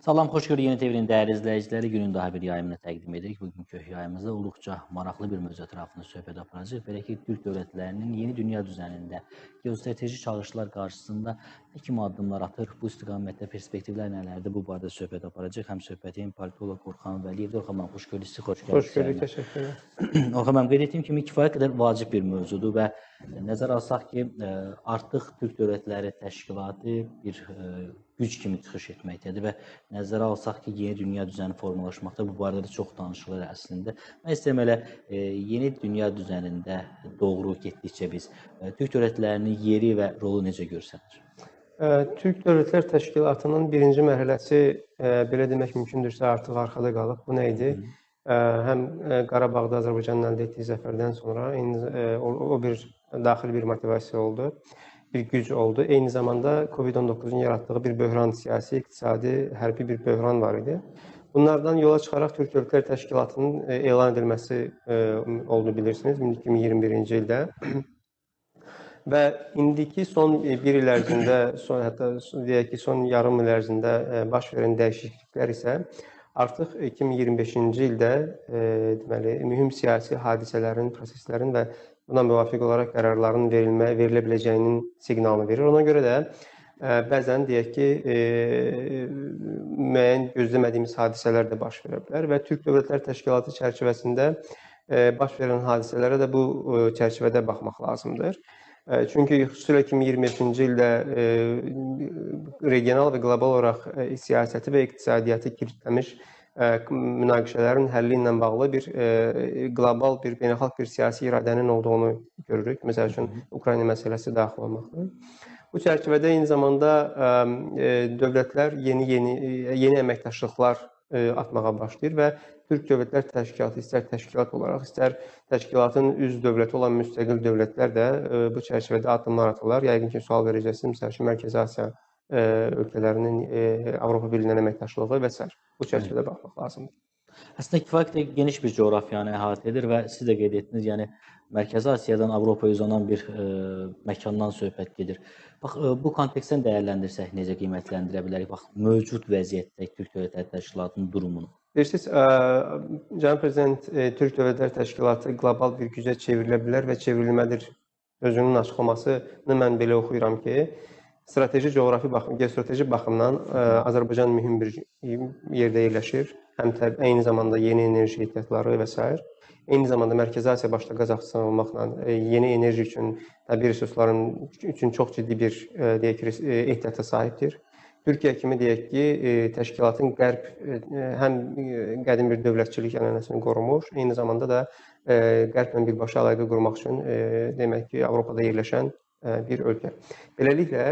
Salam, xoş gördük Yeni TV'nin dəyərli izləyiciləri. Günün daha bir yayımını təqdim edirik. Bugünkü yayımızda olduqca maraqlı bir mövzu ətrafında söhbət aparacağıq. Belə ki, Türk dövlətlərinin yeni dünya düzənində geostrateji çağırışlar qarşısında nə kimi addımlar atır, bu istiqamətdə perspektivlər nələrdir? Bu barədə söhbət aparacağıq. Həm söhbətin politoloq Orxan Vəliyevdir. Orxan müəllim, xoş gördük sizi, xoş Xoş gəldiniz gördük, yayına. təşəkkürlər. Orxan müəllim, qeyd etdiyim kimi kifayət qədər vacib bir mövzudur və nəzərə alsaq ki, artıq Türk Dövlətləri Təşkilatı bir güc kimi çıxış etməkdədir və nəzərə alsaq ki, yeni dünya düzəni formalaşmaqda, bu barədə də çox danışılır əslində. Mən istəyirəm elə yeni dünya düzənində doğru getdikcə biz Türk dövlətlərinin yeri və rolu necə görsənir? Türk Dövlətlər Təşkilatının birinci mərhələsi, belə demək mümkündürsə, artıq arxada qalıb. Bu nə idi? Həm Qarabağda Azərbaycanın əldə etdiyi zəfərdən sonra o bir daxili bir motivasiya oldu, bir güc oldu. Eyni zamanda Covid-19-un yaratdığı bir böhran, siyasi, iqtisadi, hərbi bir böhran var idi. Bunlardan yola çıxaraq Türk Dövlətlər Təşkilatının elan edilməsi oldu, bilirsiniz, 2021-ci ildə. Və indiki son bir il ərzində, hətta deyək ki, son yarım il ərzində baş verən dəyişikliklər isə artıq 2025-ci ildə deməli, mühüm siyasi hadisələrin, proseslərin və buna müvafiq olaraq qərarların verilə biləcəyinin siqnalını verir. Ona görə də bəzən deyək ki, müəyyən gözləmədiyimiz hadisələr də baş verə bilər və Türk Dövlətlər Təşkilatı çərçivəsində baş verən hadisələrə də bu çərçivədə baxmaq lazımdır. Çünki xüsusilə 2025-ci ildə regional və qlobal olaraq siyasəti və iqtisadiyyatı kilitləmiş münaqişələrin həlli ilə bağlı bir qlobal, bir beynəlxalq bir siyasi iradənin olduğunu görürük. Məsəl üçün, Ukrayna məsələsi daxil olmaqdır. Bu çərçivədə eyni zamanda dövlətlər yeni əməkdaşlıqlar atmağa başlayır və Türk Dövlətlər Təşkilatı istər təşkilat olaraq, istər təşkilatın üzv dövləti olan müstəqil dövlətlər də bu çərçivədə addımlar atırlar. Yəqin ki, sual verəcəksiniz, məsəl üçün, Mərkəzi Asiya ölkələrinin Avropa Birliyinin əməkdaşlığı və s. Bu çərçivədə baxmaq lazımdır. Əslində kifayət geniş bir coğrafiyanı əhatə edir və siz də qeyd etdiniz, yəni Mərkəzi Asiyadan Avropaya uzanan bir məkandan söhbət gedir. Bax, bu kontekstdən dəyərləndirsək necə qiymətləndirə bilərik? Bax, mövcud vəziyyətdə Türk Dövlətləri Təşkilatının durumunu. Bilirsiniz, Cənab Prezident, Türk Dövlətlər Təşkilatı qlobal bir gücə çevrilə bilər və çevrilməlidir özünün açıqlamasını mən belə oxuyuram ki, geostrateji baxımdan Azərbaycan mühüm bir yerdə yerləşir. Həm eyni zamanda yeni enerji ehtiyatları və s. Eyni zamanda Mərkəzi Asiya başda Qazaxıstan olmaqla yeni enerji üçün, təbii resursların üçün çox ciddi bir ehtiyata sahibdir. Türkiyə kimi deyək ki, təşkilatın həm qədim bir dövlətçilik ənənəsini qorumuş, eyni zamanda da qərblə birbaşa əlaqə qurmaq üçün demək ki, Avropada yerləşən bir ölkə. Beləliklə,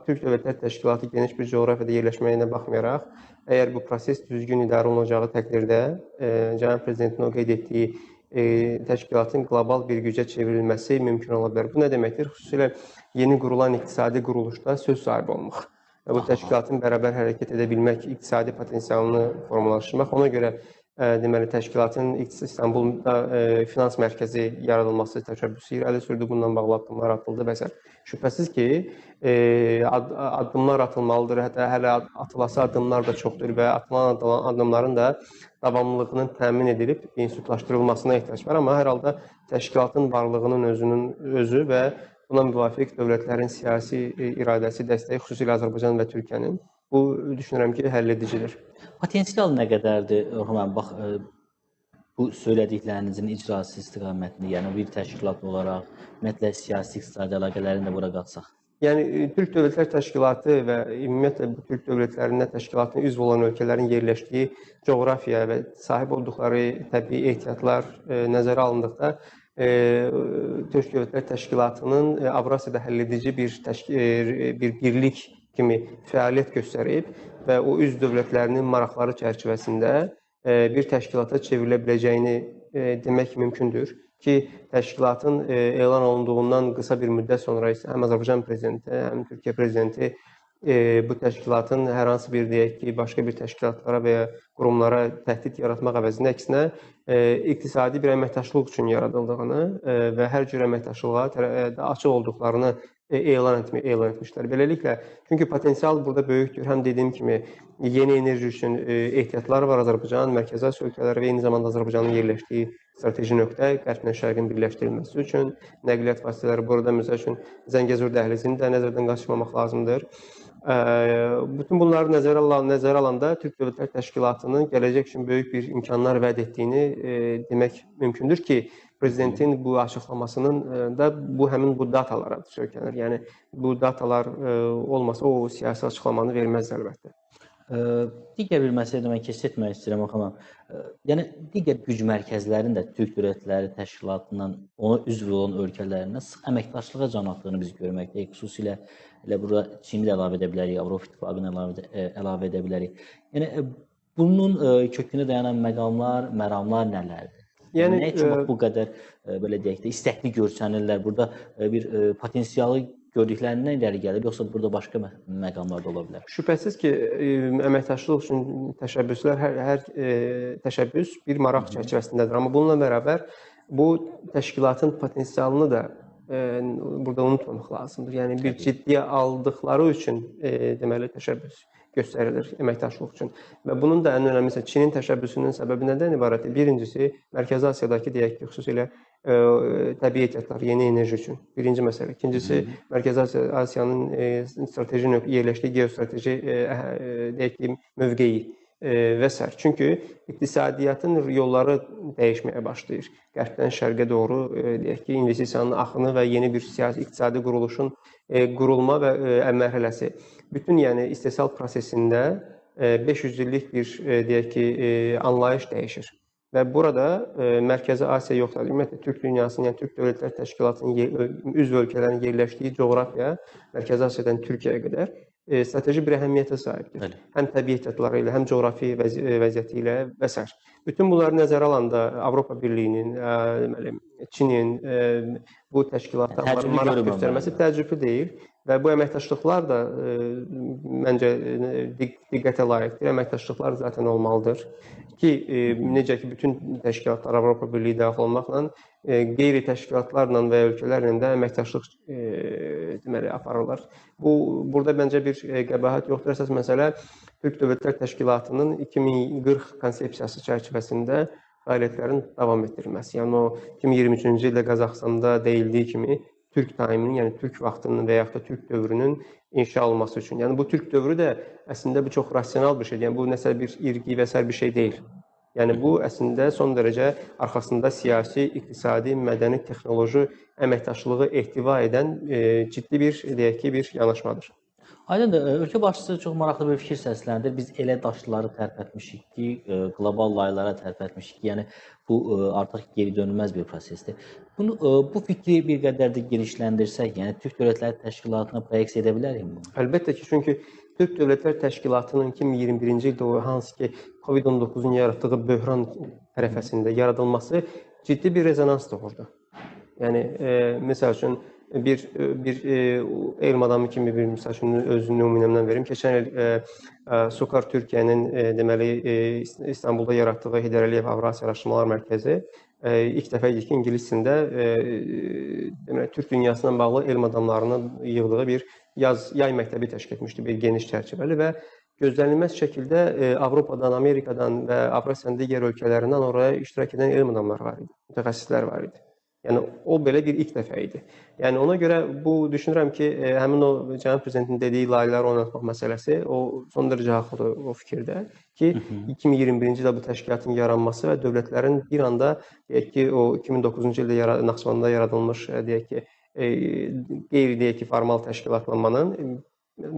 Türk Dövlətlər Təşkilatı geniş bir coğrafiyada yerləşməyinə baxmayaraq, əgər bu proses düzgün idarə olunacağı təqdirdə, Cənab Prezidentin o qeyd etdiyi təşkilatın qlobal bir gücə çevrilməsi mümkün ola bilər. Bu nə deməkdir? Xüsusilə yeni qurulan iqtisadi quruluşda söz sahibi olmaq. Bu təşkilatın bərabər hərəkət edə bilmək, iqtisadi potensialını formalaşdırmaq. Ona görə deməli, təşkilatın İstanbulda finans mərkəzi yaradılması təşəbbüsü irəli sürdü, bununla bağlı addımlar atıldı və s. Şübhəsiz ki, addımlar atılmalıdır, hətta hələ atılası addımlar da çoxdur və atılan addımların da davamlılığının təmin edilib institutlaşdırılmasına ehtiyac var. Amma hər halda təşkilatın varlığının özü və buna müvafiq dövlətlərin siyasi iradəsi, dəstəyi, xüsusilə Azərbaycan və Türkiyənin, bu düşünürəm ki, həlledicidir. Potensial nə qədərdir? Orxan, bax, bu söylədiklərinizin icrası istiqamətində, yəni bir təşkilat olaraq, ümumiyyətlə siyasi iqtisadi əlaqələrini də bura qatsaq. Yəni, Türk Dövlətlər Təşkilatı və ümumiyyətlə bu Türk dövlətlərində təşkilatın üzv olan ölkələrin yerləşdiyi coğrafiya və sahib olduqları təbii ehtiyatlar nəzərə alındıqda, Türk Dövlətlər Təşkilatının Avrasiyada həlledici bir birlik kimi fəaliyyət göstərib və o üzv dövlətlərinin maraqları çərçivəsində bir təşkilata çevrilə biləcəyini demək mümkündür ki, təşkilatın elan olunduğundan qısa bir müddət sonra isə həm Azərbaycan prezidenti, həm Türkiyə prezidenti bu təşkilatın hər hansı bir deyək ki, başqa bir təşkilatlara və ya qurumlara təhdid yaratmaq əvəzinə əksinə iqtisadi bir əməkdaşlıq üçün yaradıldığını və hər cür əməkdaşlığa açıq olduqlarını elan etmişlər. Beləliklə, çünki potensial burada böyükdür. Həm dediyim kimi yeni enerji üçün ehtiyatlar var Azərbaycan, Mərkəzi Asiya ölkələri və eyni zamanda Azərbaycanın yerləşdiyi strateji nöqtə Qərblə Şərqin birləşdirilməsi üçün nəqliyyat vasitələri burada məsəl üçün Zəngəzur dəhlizini də nəzərdən qaçırmamaq lazımdır. Bütün bunları nəzərə alanda Türk Dövlətlər Təşkilatının gələcək üçün böyük bir imkanlar vəd etdiyini demək mümkündür ki, prezidentin bu açıqlamasının da həmin bu datalara söykənir. Yəni bu datalar olmasa o siyasi açıqlamanı verməz əlbəttə. Digər bir məsələ də mən qeyd etmək istəyirəm xanım. Yəni digər güc mərkəzlərinin də Türk Dövlətləri Təşkilatından ona üzv olan ölkələrindən sıx əməkdaşlığa can atdığını biz görməkdəyik. Xüsusilə elə burada Çini də əlavə edə bilərik, Avropa İttifaqını əlavə edə bilərik. Yəni bunun kökünə dayanan məramlar nələrdir? Yəni nə üçün bu qədər belə deyək də istəkli görsənirlər? Burada bir potensialı gördüklərindən irəli gəlir, yoxsa burada başqa məqamlar da ola bilər? Şübhəsiz ki, əməkdaşlıq üçün təşəbbüslər, hər təşəbbüs bir maraq çərçivəsindədir. Amma bununla bərabər bu təşkilatın potensialını da burada unutmamaq lazımdır. Yəni bir ciddiyə aldıqları üçün deməli təşəbbüs göstərilir əməkdaşlıq üçün. Və bunun da ən önəmlisi Çinin təşəbbüsünün səbəbi nədən ibarətdir? Birincisi, Mərkəzi Asiyadakı deyək ki, xüsusilə təbii ehtiyatlar, yeni enerji üçün. Birinci məsələ. İkincisi, Mərkəzi Asiyanın strateji yerləşdiyi geostrateji deyək ki, mövqeyi və s. Çünki iqtisadiyyatın yolları dəyişməyə başlayır. Qərbdən şərqə doğru deyək ki, investisiyanın axını və yeni bir siyasi iqtisadi quruluşun qurulma və mərhələsi. Bütün yəni istehsal prosesində 500 illik bir deyək ki, anlayış dəyişir. Və burada Mərkəzi Asiya yoxdur. Ümumiyyətlə Türk dünyasının, yəni Türk Dövlətlər Təşkilatının üzv ölkələrin yerləşdiyi coğrafiya Mərkəzi Asiyadan Türkiyəyə qədər strateji bir əhəmiyyətə sahibdir. Bəli. Həm təbii ehtiyatları ilə, həm coğrafi vəziyyəti ilə və s. Bütün bunları nəzərə alanda Avropa Birliyinin, deməli, Çinin bu təşkilatda maraq göstərməsi təəccüblü deyil və bu əməkdaşlıqlar da məncə diqqətə layiqdir. Əməkdaşlıqlar zaten olmalıdır ki, necə ki bütün təşkilatlar Avropa Birliyi daxil olmaqla qeyri təşkilatlarla və ölkələrlə də əməkdaşlıq deməli aparırlar. Burada məncə bir qəbahət yoxdur. Əsas məsələ Türk Dövlətlər Təşkilatının 2040 konsepsiyası çərçivəsində fəaliyyətlərin davam etdirilməsi. Yəni o 2023-cü ildə Qazaxstanda deyildiyi kimi Türk Time-nin, yəni Türk vaxtının və yaxud da Türk dövrünün inşa olunması üçün. Yəni bu Türk dövrü də əslində bu çox rasional bir şeydir. Yəni bu nəsə bir irqi və sair bir şey deyil. Yəni bu əslində son dərəcə arxasında siyasi, iqtisadi, mədəni, texnoloji əməkdaşlığı ehtiva edən ciddi bir deyək ki, bir yanaşmadır. Aydındır. Ölkə başçısı çox maraqlı bir fikir səsləndir. Biz elə daşları tərpətmişik ki, qlobal layihələrə tərpətmişik ki, yəni bu artıq geri dönülməz bir prosesdir. Bu fikri bir qədər də genişləndirsək, yəni Türk Dövlətləri Təşkilatına proyeksiya edə bilərikmi bunu? Əlbəttə ki, çünki Türk Dövlətlər Təşkilatının 2021-ci ildə o hansı ki COVID-19-un yaratdığı böhran ərəfəsində yaradılması ciddi bir rezonans doğurdu. Yəni məsəl üçün bir elm adamı kimi bir misal üçün özünü nümunəmdən verim. Keçən il SOCAR Türkiyənin deməli İstanbulda yaratdığı Heydər Əliyev Avrasiya Araşdırmalar Mərkəzi ilk dəfə idi ki, ingilis dilində deməli Türk dünyasına bağlı elm adamlarının yığdığı bir yay məktəbi təşkil etmişdi, bir geniş çərçivəli və gözlənilməz şəkildə Avropadan, Amerikadan və Avrasiyanın digər ölkələrindən oraya iştirak edən elm adamları var idi, mütəxəssislər var idi. Yəni o belə bir ilk dəfə idi. Yəni ona görə bu düşünürəm ki, həmin o cənab prezidentin dediyi layihələri oynatmaq məsələsi o son dərəcə haqlıdır o fikirdə ki, 2021-ci ildə bu təşkilatın yaranması və dövlətlərin bir anda deyək ki, o 2009-cu ildə Naxçıvanda yaradılmış deyək ki, qeyri deyək ki, formal təşkilatlanmanın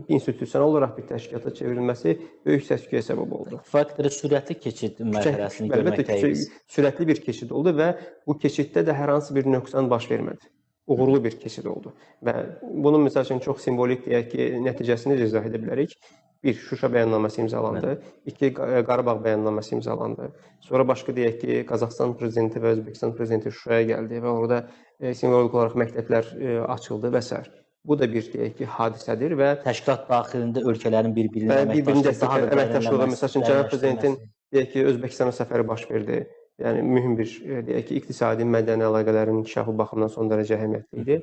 institusional olaraq bir təşkilata çevrilməsi böyük səs-küyə səbəb oldu. Faktorda sürətli keçid mərhələsini görməkdəyiz. Sürətli bir keçid oldu və bu keçiddə də hər hansı bir nöqsan baş vermədi. Uğurlu bir keçid oldu. Və bunun məsəl üçün çox simvolik deyək ki, nəticəsini izah edə bilərik. Bir, Şuşa bəyannaməsi imzalandı. İki, Qarabağ bəyannaməsi imzalandı. Sonra başqa deyək ki, Qazaxıstan prezidenti və Özbəkistan prezidenti Şuşaya gəldi və orada simvolik olaraq məktəblər açıldı və s. Bu da bir deyək ki, hadisədir və Təşkilat daxilində ölkələrin bir-birinin bir-birini əməkdaşlığı daha da əməkdaşlığı, məsəl üçün Cənab Prezidentin dərinləşdirilməsi. deyək ki, Özbəkistana səfəri baş verdi. Yəni mühüm bir deyək ki, iqtisadi, mədəni əlaqələrin inkişafı baxımından son dərəcə əhəmiyyətli idi.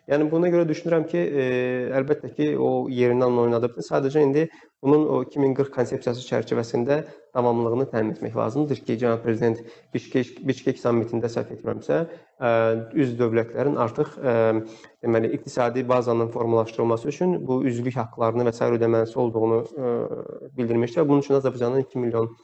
Yəni buna görə düşünürəm ki, əlbəttə ki, o yerindən oynadıbdır. Sadəcə indi bunun o 2040 konsepsiyası çərçivəsində davamlılığını təmin etmək lazımdır ki, Cənab Prezident Bişkek sammitində səhv etmirəmsə, üzv dövlətlərin artıq deməli iqtisadi bazanın formalaşdırılması üçün bu üzvlük haqqlarını və sair ödəməsi olduğunu bildirmişlər. Bunun üçün Azərbaycanın 2 milyon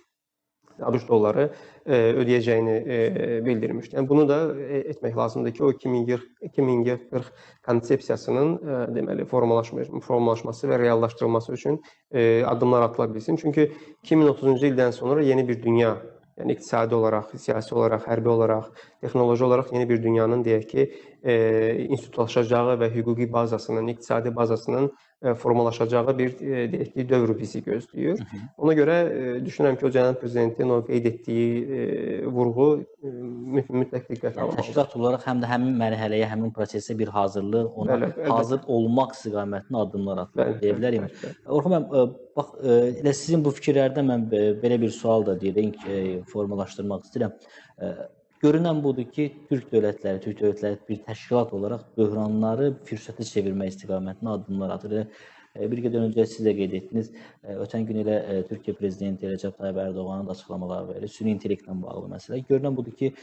ABŞ dolları ödəyəcəyini bildirmişdi. Yəni bunu da etmək lazımdır ki, o 2040 konsepsiyasının deməli formalaşması və reallaşdırılması üçün addımlar atıla bilsin. Çünki 2030-cu ildən sonra yeni bir dünya, yəni iqtisadi olaraq, siyasi olaraq, hərbi olaraq, texnoloji olaraq yeni bir dünyanın deyək ki, institutlaşacağı və hüquqi bazasının, iqtisadi bazasının formalaşacağı bir deyək ki, dövr bizi gözləyir. Ona görə düşünürəm ki, o Cənab Prezidentin o qeyd etdiyi vurğu mütləq diqqət alınmalıdır. Təşkilat olaraq həm də həmin mərhələyə, həmin prosesə bir hazırlıq, ona hazır olmaq istiqamətində addımlar atılır deyə bilərik. Orxan müəllim, bax elə sizin bu fikirlərdən mən belə bir sual da formalaşdırmaq istəyirəm. Görünən budur ki, Türk dövlətləri bir təşkilat olaraq böhranları fürsətə çevirmək istiqamətində addımlar atır. Bir qədər öncə siz də qeyd etdiniz, ötən gün elə Türkiyə Prezidenti Rəcəb Tayyip Ərdoğanın da açıqlamaları var, süni intellektlə bağlı məsələ. Görünən budur ki,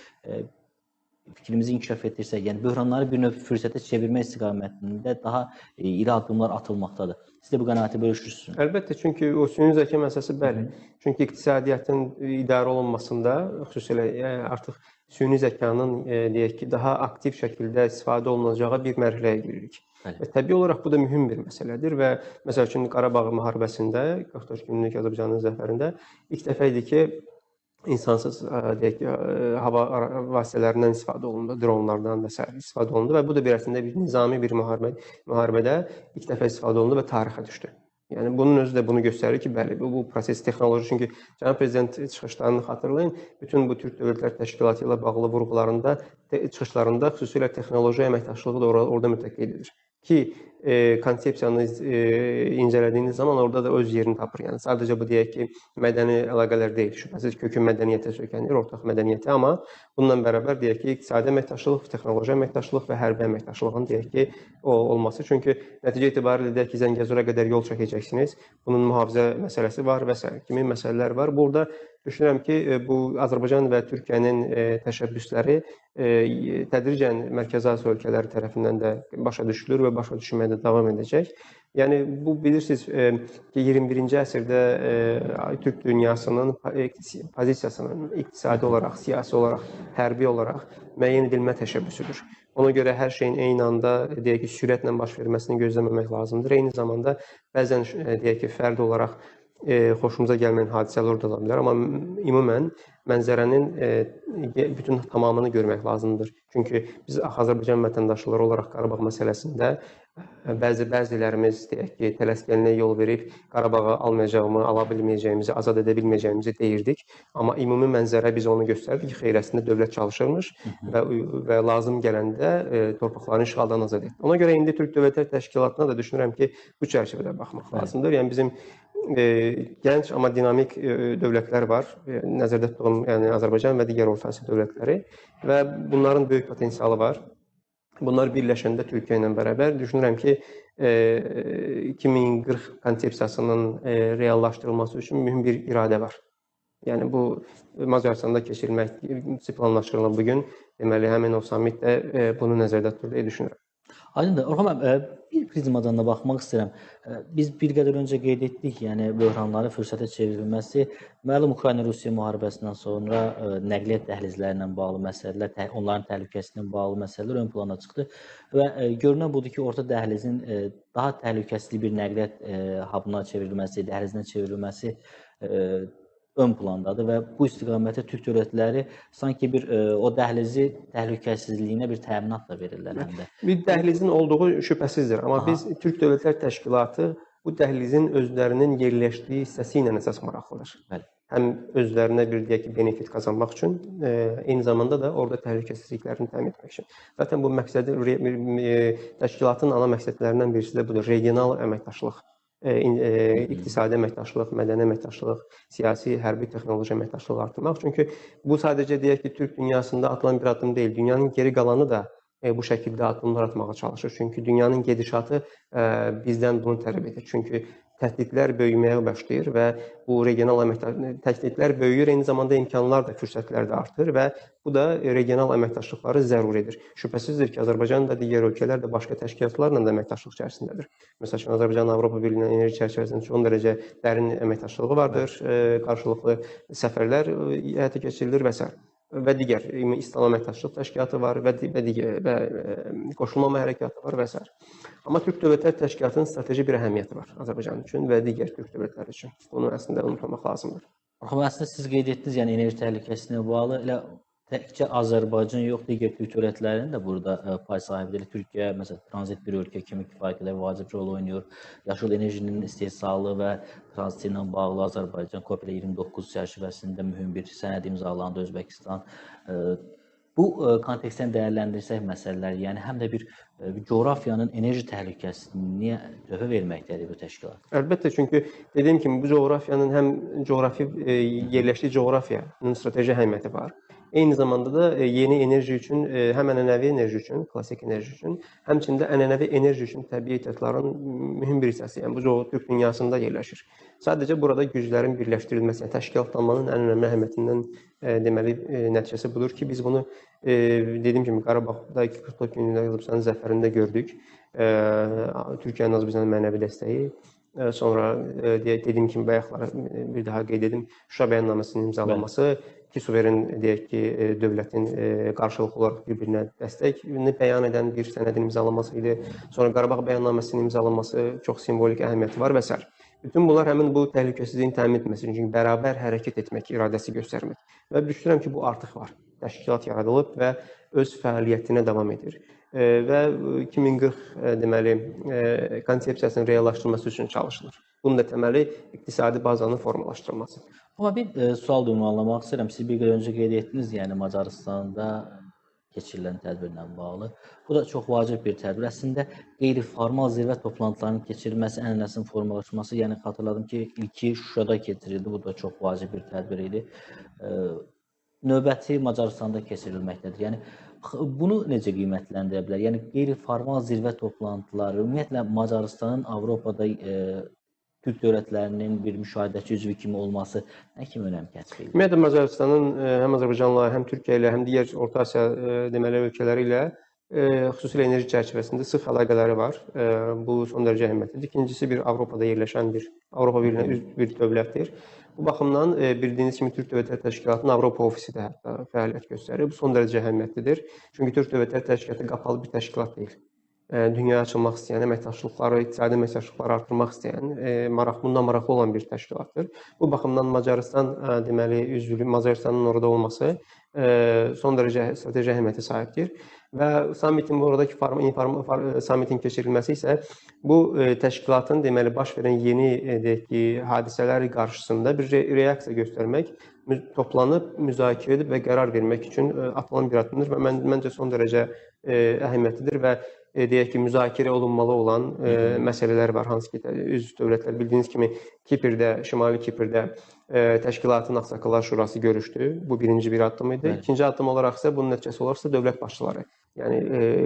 fikrimizi inkişaf etdirsək, yəni böhranları bir növ fürsətə çevirmək istiqamətində daha iri addımlar atılmaqdadır. Siz də bu qənaəti bölüşürsünüz. Əlbəttə, çünki o süni zəka məsələsi bəli. Çünki iqtisadiyyatın idarə olunmasında xüsusilə artıq süni zəkanın deyək ki, daha aktiv şəkildə istifadə olunacağı bir mərhələyə giririk. Və təbii olaraq bu da mühüm bir məsələdir və məsəl üçün Qarabağ müharibəsində 44 günlük Azərbaycanın zəfərində ilk dəfə idi ki, insansız deyək ki, hava vasitələrindən istifadə olundu, dronlardan və s. istifadə olundu və bu da bir əslində bir nizami bir müharibədə ilk dəfə istifadə olundu və tarixə düşdü. Yəni bunun özü də bunu göstərir ki, bəli, bu proses texnoloji, çünki Cənab Prezident çıxışlarını xatırlayın, bütün bu Türk Dövlətlər Təşkilatı ilə bağlı vurğularında, çıxışlarında xüsusilə texnoloji əməkdaşlığı da orada mütləq qeyd edir. Ki konsepsiyanı incələdiyiniz zaman orada da öz yerini tapır. Yəni sadəcə bu deyək ki, mədəni əlaqələr deyil, şübhəsiz kökün mədəniyyətə söykənir, ortaq mədəniyyətə, amma bununla bərabər deyək ki, iqtisadi əməkdaşlıq, texnoloji əməkdaşlıq və hərbi əməkdaşlığın deyək ki, olması. Çünki nəticə itibarilə deyək ki, Zəngəzura qədər yol çəkəcəksiniz. Bunun mühafizə məsələsi var və s. kimi məsələlər var. Burada düşünürəm ki, bu Azərbaycan və Türkiyənin təşəbbüsləri tədricən Mərkəzi Asiya ölkələri tərəfindən də başa düşülür və başa düşülməyə də davam edəcək. Yəni bu bilirsiniz ki, 21-ci əsrdə Türk dünyasının pozisiyasının iqtisadi olaraq, siyasi olaraq, hərbi olaraq müəyyən edilmə təşəbbüsüdür. Ona görə hər şeyin eyni anda deyək ki, sürətlə baş verməsini gözləməmək lazımdır. Eyni zamanda bəzən deyək ki, fərdi olaraq xoşumuza gəlməyən hadisələr orada ola bilər, amma ümumən mənzərənin bütün tamamını görmək lazımdır. Çünki biz Azərbaycan vətəndaşları olaraq Qarabağ məsələsində bəzilərimiz deyək ki, tələskənliyə yol verib Qarabağı almayacağımı, ala bilməyəcəyimizi, azad edə bilməyəcəyimizi deyirdik. Amma ümumi mənzərə biz onu göstərdi ki, xeyr əslində dövlət çalışırmış və lazım gələndə torpaqların işğaldan azad etdi. Ona görə indi Türk Dövlətlər Təşkilatına da düşünürəm ki, bu çərçivədə baxmaq lazımdır. Yəni bizim gənc amma dinamik dövlətlər var. Nəzərdə tutduğum yəni Azərbaycan və digər Orta Asiya dövlətləri və bunların böyük potensialı var. Bunlar birləşəndə Türkiyə ilə bərabər düşünürəm ki, 2040 konsepsiyasının reallaşdırılması üçün mühüm bir iradə var. Yəni bu Macaristanda keçirilmək planlaşdırılır bugün. Deməli həmin o sammitdə bunu nəzərdə tutur deyə düşünürəm. Aydındır. Orxan müəllim, bir prizmadan da baxmaq istəyirəm. Biz bir qədər öncə qeyd etdik, yəni böhranları fürsətə çevrilməsi, məlum Ukrayna-Rusiya müharibəsindən sonra nəqliyyat dəhlizləri ilə bağlı məsələlər, onların təhlükəsi ilə bağlı məsələlər ön plana çıxdı və görünən budur ki, orta dəhlizin daha təhlükəsiz bir nəqliyyat hubuna çevrilməsi, dəhlizinə çevrilməsi ön plandadır və bu istiqamətdə Türk dövlətləri sanki bir o dəhlizi təhlükəsizliyinə bir təminat da verirlər həm də. Bir dəhlizin olduğu şübhəsizdir, amma biz Türk Dövlətlər Təşkilatı bu dəhlizin özlərinin yerləşdiyi hissəsi ilə əsas maraqlıdır. Bəli. həm özlərinə bir deyək ki, benefit qazanmaq üçün, eyni zamanda da orada təhlükəsizliklərini təmin etmək üçün. Zaten bu məqsədi təşkilatın ana məqsədlərindən birisi də budur. Regional əməkdaşlıq, iqtisadi əməkdaşlıq, mədəni əməkdaşlıq, siyasi, hərbi, texnoloji əməkdaşlığı artırmaq. Çünki bu sadəcə deyək ki, Türk dünyasında atılan bir addım deyil. Dünyanın geri qalanı da bu şəkildə addımlar atmağa çalışır. Çünki dünyanın gedişatı bizdən bunu tələb edir. Çünki təhdidlər böyüməyə başlayır və bu regional təhdidlər böyüyür, eyni zamanda imkanlar da, fürsətlər də artır və bu da regional əməkdaşlıqları zəruridir. Şübhəsizdir ki, Azərbaycan da digər ölkələr də başqa təşkilatlarla da əməkdaşlıq içərisindədir. Məsəl üçün, Azərbaycan Avropa Birliyinin enerji çərçivəsində son dərəcə dərin əməkdaşlığı vardır, qarşılıqlı səfərlər həyata keçirilir və s. və digər İslam Əməkdaşlıq Təşkilatı var və Qoşulmama Hərəkatı var və s. Amma Türk Dövlətlər Təşkilatının strateji bir əhəmiyyəti var Azərbaycan üçün və digər Türk dövlətləri üçün. Bunu əslində unutmamaq lazımdır. Əslində siz qeyd etdiniz, yəni enerji təhlükəsinə bağlı elə təkcə Azərbaycan yox, digər Türk dövlətlərinin də burada pay sahibidir. Türkiyə məsələn tranzit bir ölkə kimi kifayət qədər vacib rol oynayır. Yaşıl enerjinin istehsalı və tranziti ilə bağlı Azərbaycan COP29 çərçivəsində mühüm bir sənəd imzalandı Özbəkistan. Bu kontekstdən dəyərləndirsək məsələləri, yəni həm də bir coğrafiyanın enerji təhlükəsizliyinə töhfə verməkdədir bu təşkilat. Əlbəttə, çünki dediyim kimi bu coğrafiyanın həm coğrafi yerləşdiyi coğrafiyanın strateji əhəmiyyəti var. Eyni zamanda da yeni enerji üçün, həm ənənəvi enerji üçün, klassik enerji üçün, həmçində ənənəvi enerji üçün təbii ehtiyatların mühüm bir hissəsi, yəni bu Türk dünyasında yerləşir. Sadəcə burada güclərin birləşdirilməsi, təşkilatlanmanın ən önəmli əhəmiyyətindən deməli nəticəsi budur ki, biz bunu dediyim kimi Qarabağda 44 günlük Azərbaycanın zəfərində gördük. Türkiyənin Azərbaycanın mənəvi dəstəyi. Sonra dediyim kimi bayaqlara bir daha qeyd edim, Şuşa bəyannaməsinin imzalanması, iki suveren deyək ki, dövlətin qarşılıqlı olaraq bir-birinə dəstəkini bəyan edən bir sənədin imzalanması idi. Sonra Qarabağ bəyannaməsinin imzalanması çox simvolik əhəmiyyəti var və s. Bütün bunlar həmin bu təhlükəsizliyin təmin etməsi üçün bərabər hərəkət etmək iradəsi göstərmək. Və düşünürəm ki, bu artıq var. Təşkilat yaradılıb və öz fəaliyyətinə davam edir. Və 2040 deməli konsepsiyasının reallaşdırılması üçün çalışılır. Bunun da təməli iqtisadi bazanın formalaşdırılması. Amma bir sual ünvanlamaq istəyirəm. Siz bir qədər öncə qeyd etdiniz, yəni Macaristanda keçirilən tədbirlə bağlı. Bu da çox vacib bir tədbir. Əslində qeyri-formal zirvə toplantılarının keçirilməsi, ənənəsinin formalaşması, yəni xatırladım ki, ilki Şuşada keçirildi. Bu da çox vacib bir tədbir idi. Növbəti Macaristanda keçirilməkdədir. Yəni bunu necə qiymətləndirə bilər? Yəni qeyri-formal zirvə toplantıları ümumiyyətlə Macaristanın Avropada Türk dövlətlərinin bir müşahidəçi üzvü kimi olması nə kimi önəm kəsb edir? Ümumiyyətlə Macarıstanın həm Azərbaycanla, həm Türkiyə ilə, həm digər Orta Asiya deməli ölkələri ilə xüsusilə enerji çərçivəsində sıx əlaqələri var. Bu son dərəcə əhəmiyyətlidir. İkincisi bir Avropada yerləşən Avropa Birliyinə üzv bir dövlətdir. Bu baxımdan bildiyiniz kimi Türk Dövlətlər Təşkilatının Avropa ofisi də hətta fəaliyyət göstərir. Bu son dərəcə əhəmiyyətlidir. Çünki Türk Dövlətlər Təşkilatı qapalı bir təşkilat deyil. Dünyaya açılmaq istəyən, əməkdaşlıqları, iqtisadi əməkdaşlıqları artırmaq istəyən, bundan maraqlı olan bir təşkilatdır. Bu baxımdan Macarıstan deməli üzvlüyü, Macarıstanın orada olması son dərəcə strateji əhəmiyyətə sahibdir. Və summitin buradakı summitin keçirilməsi isə bu təşkilatın deməli baş verən yeni deyək ki, hadisələr qarşısında bir reaksiya göstərmək, toplanıb, müzakirə edib və qərar vermək üçün atılan bir addımdır və məncə son dərəcə əhəmiyyətlidir və deyək ki, müzakirə olunmalı olan məsələlər var, hansı ki, üzv dövlətlər bildiyiniz kimi Kiprdə, Şimali Kiprdə təşkilatın Ağsaqqallar Şurası görüşdü. Bu birinci bir addım idi. İkinci addım olaraq isə bunun nəticəsi olarsa dövlət başçıları, yəni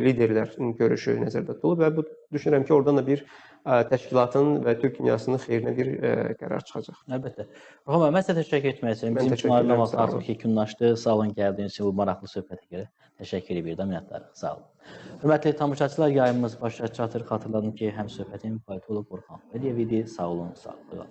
liderlərin görüşü nəzərdə tutulub və bu düşünürəm ki, oradan da bir təşkilatın və Türk dünyasının xeyrinə bir qərar çıxacaq. Əlbəttə. Rəhm, mən sizə təşəkkür etmək istəyirəm. Bizim üçün ayırmaq artıq yekunlaşdı. Sağ olun gəldiyiniz üçün bu maraqlı söhbətə görə. Təşəkkür edirəm, minnətdarıq. Sağ olun. Hörmətli tamaşaçılar, yayımımız başa çatır. Xatırladım ki, həm söhbətin paytı olub Orxan Vəliyev idi. Sağ olun, sağ olun.